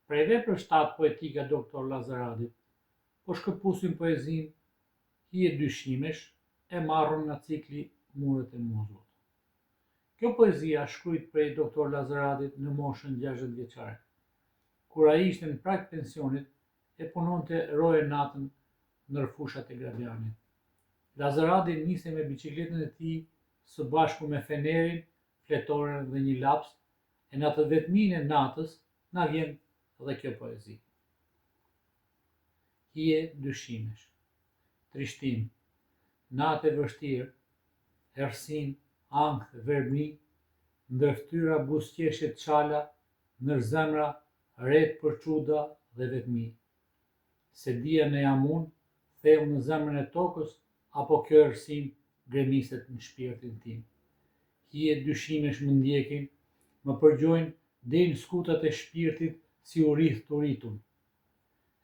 Prej veprës 7 poetika Doktor Lazaradit, po shkëpusin poezinë Hije dyshimesh e marrën nga cikli Muret e Muzullt. Kjo poezia shkruajt prej Doktor Lazaradit në moshën 60 vjeçare, kur ai ishte në prag pensionit e punonte roje natën ndër fushat e Grabianit. Lazaradi niste me biçikletën e tij së bashku me fenerin, fletoren dhe një laps, e në atë vetminë e natës na vjen dhe kjo poezi. Hije dyshimesh, trishtim, natë e vështirë, errësinë, ankth, verbni, ndër ftyra buzëqeshje çala, ndër zemra rreth për çuda dhe vetmi. Se dia ne jam unë, thellë në zemrën e tokës, apo kjo errësinë gremiset në shpirtin tim. Hije dyshimesh më ndjekin, më përgjojnë deri në skutat e shpirtit si u rrith të rritun.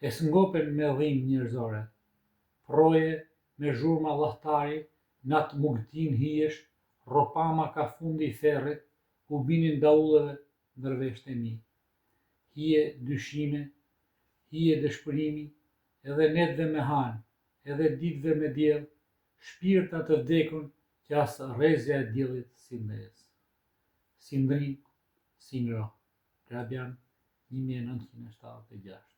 E s'ngopen me dhimbje njerëzore. Proje me zhurma llahthari, natë mugtin hijesh, rropama ka fundi i therrit, u binin daulleve ndër veshët e mi. Hije dyshime, hije dëshpërimi, edhe netëve me hanë, edhe ditëve me diell, shpirta të vdekur që as rrezja e diellit si ndez. Si ndrin, si ngroh. Grabian 1976